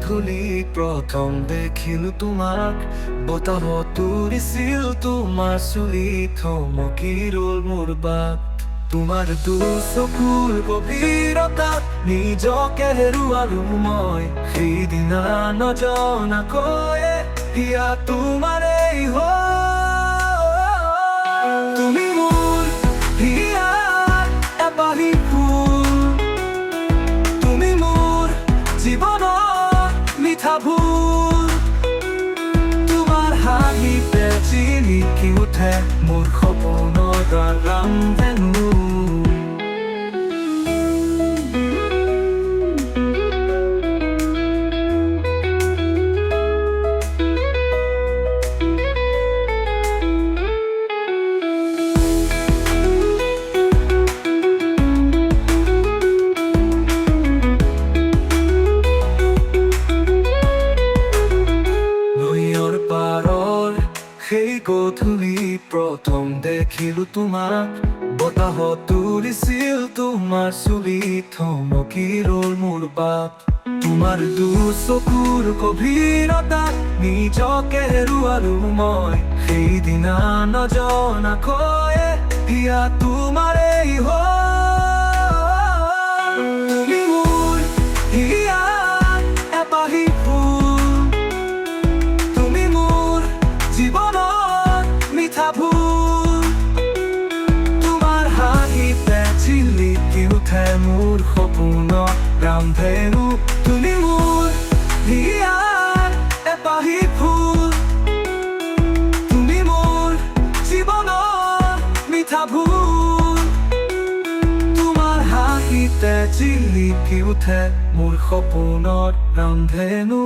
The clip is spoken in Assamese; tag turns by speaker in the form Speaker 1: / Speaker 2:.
Speaker 1: গধূলি প্ৰথম দেখিলো তোমাক, বতাহ তুলিছিল তোমাৰ চুলিত, থমকি ৰল মোৰ বাট। তোমাৰ দুচকুৰ গভীৰতাত নিজকে হেৰুৱালো মই, সেইদিনা নজনাকৈয়ে হিয়া তোমাৰেই হ'ল। তুমি মোৰ হিয়াৰ এপাহি ফুল, তুমি মোৰ জীৱনৰ মিঠা ভুল। তোমাৰ হাঁহিতে জিলিকি উঠে মোৰ সপোনৰ ৰামধেনু। সেই গধূলি প্ৰথম দেখিলো তোমাক, বতাহ তুলিছিল তোমাৰ চুলিত, থমকি ৰল মোৰ বাট। তোমাৰ দুচকুৰ গভীৰতাত নিজকে হেৰুৱালো মই, সেইদিনা নজনাকৈয়ে হিয়া তোমাৰেই হ'ল। তুমি মোৰ হিয়াৰ এপাহি ফুল, তুমি মোৰ জীৱনৰ মিঠা ভুল। তোমাৰ হাঁহিতে জিলিকি উঠে মোৰ সপোনৰ ৰামধেনু। তুমি মোৰ হিয়াৰ এপাহি ফুল, তুমি মোৰ জীৱনৰ মিঠা ভুল। তোমাৰ হাঁহিতে জিলিকি উঠে মোৰ সপোনৰ ৰামধেনু।